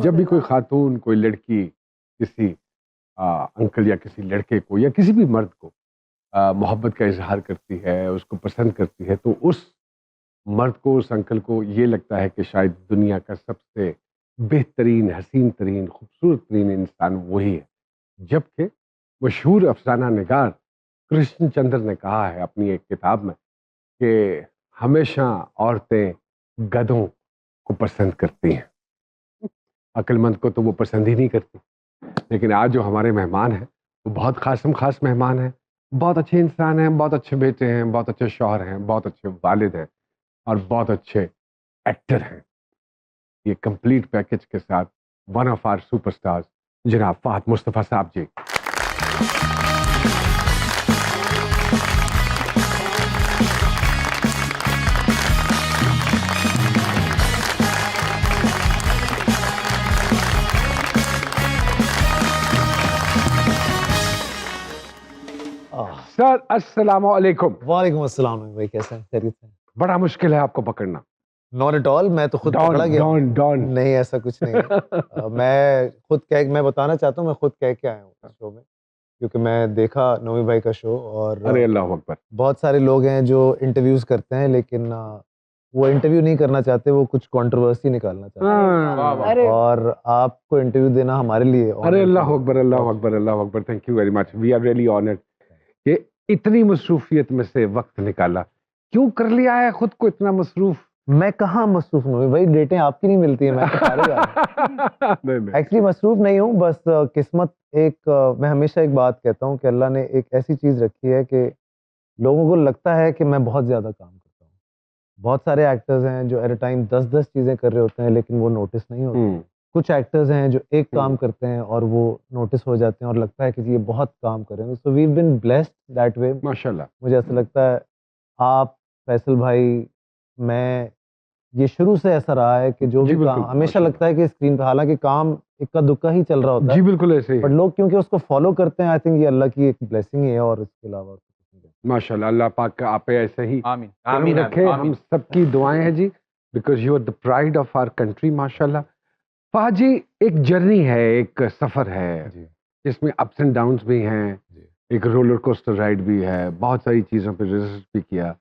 जब भी कोई खातून, कोई लड़की किसी अंकल या किसी लड़के को या किसी भी मर्द को मोहब्बत का इजहार करती है, उसको पसंद करती है, तो उस मर्द को, उस अंकल को ये लगता है कि शायद दुनिया का सबसे बेहतरीन, हसीन तरीन, खूबसूरत तरीन इंसान वही है। जबकि मशहूर अफसाना निगार कृष्णचंद्र ने कहा है अपनी एक किताब में कि हमेशा औरतें गधों को पसंद करती हैं, अक्लमंद को तो वो पसंद ही नहीं करती। लेकिन आज जो हमारे मेहमान हैं वो बहुत खासम खास मेहमान हैं, बहुत अच्छे इंसान हैं, बहुत अच्छे बेटे हैं, बहुत अच्छे शौहर हैं, बहुत अच्छे वालिद हैं और बहुत अच्छे एक्टर हैं। ये कंप्लीट पैकेज के साथ वन ऑफ आवर सुपरस्टार्स जनाब फहद मुस्तफ़ा साहब जी। सर अस्सलाम वालेकुम। वालेकुम अस्सलाम भाई, कैसे हैं? खैरियत है? बड़ा मुश्किल है आपको पकड़ना। नॉट एट ऑल, मैं तो खुद पकड़ा गया। डॉन नहीं, ऐसा कुछ नहीं है। मैं बताना चाहता हूँ, मैं खुद कह के आया हूँ इस शो में, क्योंकि मैं देखा नोमी भाई का शो और अरे अल्लाह अकबर। बहुत सारे लोग हैं जो इंटरव्यूज करते हैं लेकिन वो इंटरव्यू नहीं करना चाहते, वो कुछ कंट्रोवर्सी निकालना चाहते हैं और आपको इंटरव्यू देना हमारे लिए अरे अल्लाह अकबर, अल्लाह अकबर, अल्लाह अकबर। Thank you very much, we are really honoured कि इतनी मसरूफियत में से वक्त निकाला। क्यों कर लिया है खुद को इतना मसरूफ? मैं कहाँ मसरूफ हूँ भाई, डेटें आपकी नहीं मिलती है, मैं तो सारे एक्चुअली मसरूफ नहीं हूँ, बस किस्मत मैं हमेशा एक बात कहता हूँ कि अल्लाह ने एक ऐसी चीज रखी है कि लोगों को लगता है कि मैं बहुत ज्यादा काम करता हूँ। बहुत सारे एक्टर्स हैं जो एट अ टाइम 10-10 चीजें कर रहे होते हैं लेकिन वो नोटिस नहीं होते। कुछ एक्टर्स हैं जो एक काम करते हैं और वो नोटिस हो जाते हैं और लगता है कि ये बहुत काम कर रहे हैं। So we have been blessed that way माशाल्लाह। मुझे ऐसा लगता है आप, फैसल भाई, मैं, ये शुरू से ऐसा रहा है कि जो भी काम हमेशा लगता है कि स्क्रीन पे, हालांकि काम इक्का दुक्का ही चल रहा होता है। जी बिल्कुल ऐसे ही। बट लोग क्योंकि उसको फॉलो करते हैं, आई थिंक ये अल्लाह की एक ब्लेसिंग है और इसके अलावा माशाल्लाह। अल्लाह पाक आप पे ऐसे ही आमीन आमीन रखे, हम सबकी दुआएं हैं जी, because you are the pride of our country. माशाल्लाह। फहद जी, एक जर्नी है, एक सफर है जिसमें अप्स एंड डाउन्स भी हैं, एक रोलर कोस्टर राइड भी है, बहुत सारी चीजों पे रिसर्च भी किया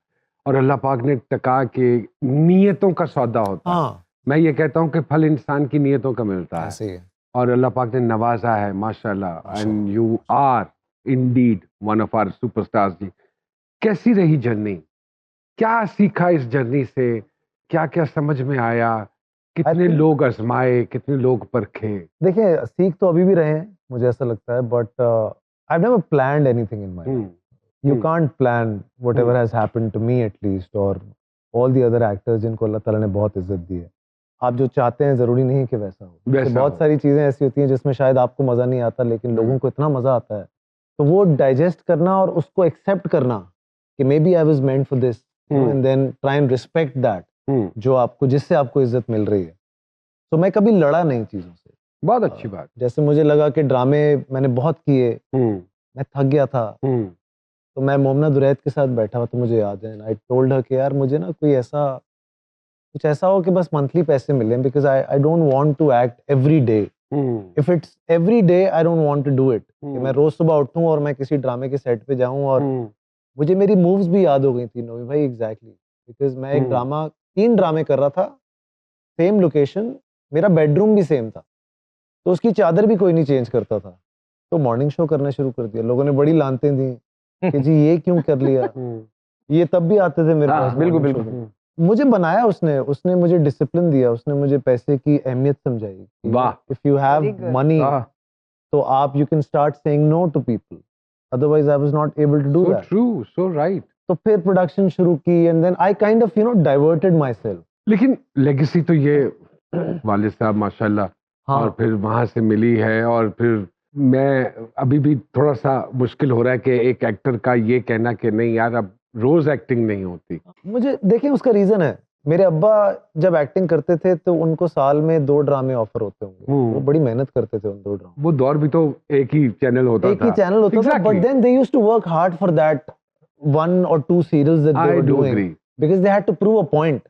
और अल्लाह पाक ने टका के नियतों का सौदा होता है। मैं ये कहता हूँ कि फल इंसान की नियतों का मिलता है और अल्लाह पाक ने नवाजा है माशाल्लाह, and you are indeed one of our superstars ji. कैसी रही जर्नी? क्या सीखा इस जर्नी से? क्या क्या समझ में आया? कितने लोग आजमाए, कितने लोग परखे? देखिए, सीख तो अभी भी रहे हैं, मुझे ऐसा लगता है, but I have never planned anything in my life. You can't plan whatever has happened to me at least, और ऑल द अदर एक्टर्स जिनको अल्लाह ताला ने बहुत इज्जत दी है। आप जो चाहते हैं जरूरी नहीं कि वैसा हो। तो बहुत सारी चीजें ऐसी होती हैं जिसमें शायद आपको मजा नहीं आता लेकिन लोगों को इतना मजा आता है, तो वो डाइजेस्ट करना और उसको एक्सेप्ट करना कि maybe I was meant for this, and then try and respect that जो आपको, जिससे आपको इज्जत मिल रही है। तो मैं कभी लड़ा नहीं चीजों से। बहुत अच्छी बात। जैसे मुझे लगा कि ड्रामे मैंने बहुत किए, मैं थक गया था, तो मैं मोमना दुरैत के साथ बैठा हुआ, तो मुझे याद है, आई टोल्ड हर कि यार मुझे ना कुछ ऐसा हो कि बस मंथली पैसे मिले, because I don't want to act every day. If it's every day I don't want to do it, कि मैं रोज सुबह उठूं और मैं किसी ड्रामे के सेट पे जाऊं और मुझे मेरी मूव्स भी याद हो गई थी नोमी भाई, एग्जैक्टली, बिकॉज मैं एक 3 ड्रामे कर रहा था, सेम लोकेशन, मेरा बेडरूम भी सेम था, तो उसकी चादर भी कोई नहीं चेंज करता था। तो मॉर्निंग शो करना शुरू कर दिया, लोगों ने बड़ी लानतें दी कि जी ये क्यों कर लिया। ये तब भी आते थे मेरे पास। बिल्कुल बिल्कुल। मुझे बनाया उसने मुझे डिसिप्लिन दिया, उसने मुझे पैसे की अहमियत समझाई। वाह। इफ यू हैव मनी तो आप, you can start saying no to people, otherwise I was not able to do that. So true, so right. तो फिर प्रोडक्शन शुरू की and then I kind of diverted myself. लेकिन legacy तो ये वालिद साहब माशाल्लाह, और फिर वहां से मिली है, और फिर मैं अभी भी थोड़ा सा मुश्किल हो रहा है कि एक एक्टर का ये कहना कि नहीं यार अब रोज एक्टिंग नहीं होती। मुझे देखिए उसका रीजन है, मेरे अब्बा जब एक्टिंग करते थे तो उनको साल में 2 ड्रामे ऑफर होते होंगे, वो बड़ी मेहनत करते थे उन 2 ड्रामे। वो दौर भी तो एक ही चैनल होता था। एक ही चैनल होता था, but then they used to work hard for that 1 or 2 serials that they were doing, because they had to prove a point.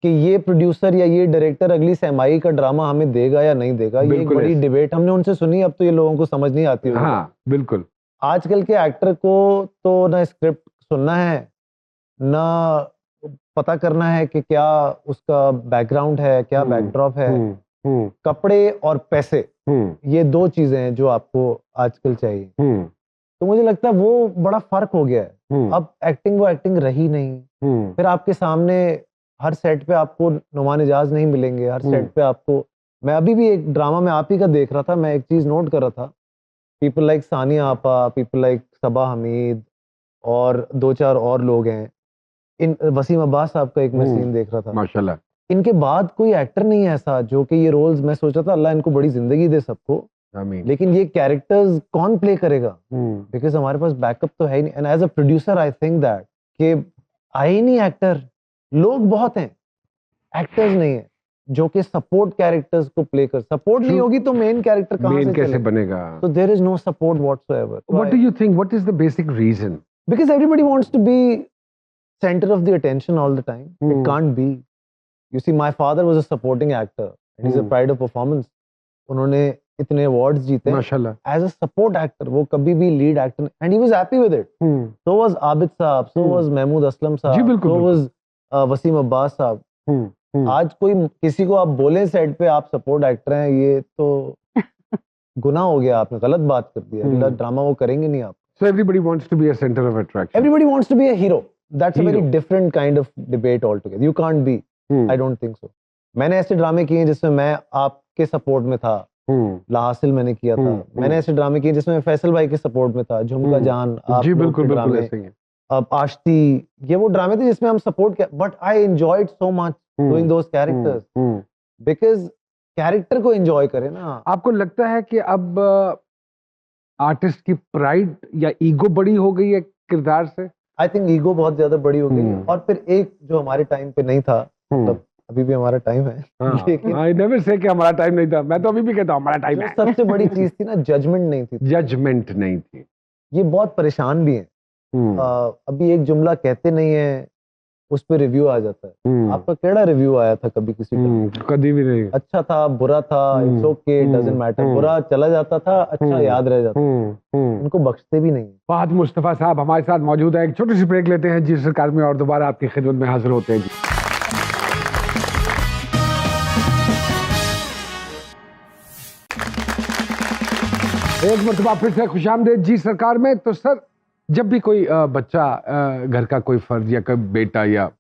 कि ये प्रोड्यूसर या ये डायरेक्टर अगली सेमाई का ड्रामा हमें देगा या नहीं देगा, ये एक बिल्कुल बड़ी ऐसे। डिबेट हमने उनसे सुनी, अब तो ये लोगों को समझ नहीं आती होगी। हाँ बिल्कुल। आजकल के एक्टर को तो ना स्क्रिप्ट सुनना है, ना पता करना है कि क्या उसका बैकग्राउंड है, क्या बैकड्रॉप है। कपड़े और पैसे, ये दो चीजें हैं जो आपको आजकल चाहिए। तो मुझे लगता है वो बड़ा फर्क हो गया है। अब एक्टिंग वो एक्टिंग रही नहीं। फिर आपके सामने हर सेट पे आपको नुमान इजाज नहीं मिलेंगे, हर सेट पे आपको। मैं अभी भी एक ड्रामा में आप ही का देख रहा था, मैं एक चीज नोट कर रहा था, पीपल लाइक सानिया आपा, पीपल लाइक सबा हमीद और दो चार और लोग हैं। इन वसीम अब्बास साहब का एक मैं सीन देख रहा था, माशाल्लाह। इनके बाद कोई एक्टर नहीं है ऐसा जो कि ये रोल्स, मैं सोचा था अल्लाह इनको बड़ी जिंदगी दे सबको, आमीन। लेकिन ये कैरेक्टर्स कौन प्ले करेगा? बिकॉज हमारे पास बैकअप तो है ही नहीं। And as a producer I think that कि आए ही नहीं एक्टर, लोग बहुत हैं, एक्टर्स नहीं है जो कि सपोर्ट कैरेक्टर्स को प्ले कर। सपोर्ट नहीं होगी तो मेन कैरेक्टर कहां मेन से कैसे चलेगा? बनेगा? So there is no support whatsoever. What do you think? What is the basic reason? Because everybody wants to be center of the attention all the time. It can't be. You see, my father was a supporting actor and he's a pride of performance. उन्होंने इतने awards जीते माशाल्लाह। as a support actor, वो कभी भी lead actor, and he was happy with it. So was Abid साहब, so was Mahmood Aslam जी साहब, बिल्कुल, so बिल्कुल। was Wasim Abbas साहब। आज कोई किसी को आप बोले सेट पे आप सपोर्ट एक्टर हैं, ये तो गुनाह हो गया, आपने गलत बात कर दी। अगला ड्रामा वो करेंगे नहीं आप। So everybody wants to be a center of attraction. Everybody wants to be a hero. That's a very Hero. different kind of debate altogether. You can't be. I don't think so. मैंने ऐसे ड्रामे किए हैं जिसमें मैं आपके support में था, लाहासिल मैंने किया था। मैंने ऐसे ड्रामे किए जिसमें मैं फैसल भाई के सपोर्ट में था, झुमका जान, आप जी लोग बिल्कुल के बिल्कुल ड्रामे, ऐसे ही है। अब आश्ती, ये वो ड्रामे थे जिसमें हम सपोर्ट किया। But I enjoyed so much doing those characters, because character को एंजॉय करें ना। आपको लगता है कि अब आर्टिस्ट की प्राइड या ईगो बड़ी हो गई है किरदार से? आई थिंक ईगो बहुत ज्यादा बड़ी हो गई है। और फिर एक जो हमारे टाइम पे नहीं था, मतलब अभी भी हमारा टाइम है, लेकिन आई नेवर से कि हमारा टाइम नहीं था, मैं तो अभी भी कहता हूँ हमारा टाइम है। सबसे बड़ी चीज थी ना, जजमेंट नहीं थी। जजमेंट नहीं थी। ये बहुत परेशान भी है। अभी एक जुमला कहते नहीं है, उस पे रिव्यू आ जाता है। आपका केड़ा रिव्यू आया था कभी किसी का? कभी भी नहीं। अच्छा था, बुरा था, इट्स ओके, डजंट मैटर। बुरा चला जाता था, अच्छा याद रह जाता था। उनको बख्शते भी नहीं। फहद मुस्तफा साहब हमारे साथ मौजूद है। एक छोटी सी ब्रेक लेते हैं जी सरकार में और दोबारा आपकी खिदमत में हाजिर होते हैं जी। एक मरतबा फिर से खुशामदीद जी सरकार में। तो सर, जब भी कोई बच्चा घर का कोई फर्द या कोई बेटा या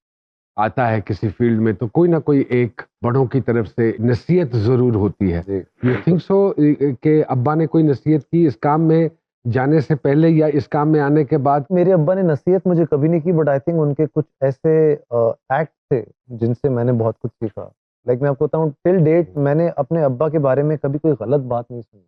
आता है किसी फील्ड में, तो कोई ना कोई एक बड़ों की तरफ से नसीहत जरूर होती है। यू थिंक सो कि अब्बा ने कोई नसीहत की इस काम में जाने से पहले या इस काम में आने के बाद? मेरे अब्बा ने नसीहत मुझे कभी नहीं की, बट आई थिंक उनके कुछ ऐसे एक्ट थे जिनसे मैंने बहुत कुछ सीखा। लाइक मैं आपको बताऊं, टिल डेट मैंने अपने अब्बा के बारे में कभी कोई गलत बात नहीं सुनी।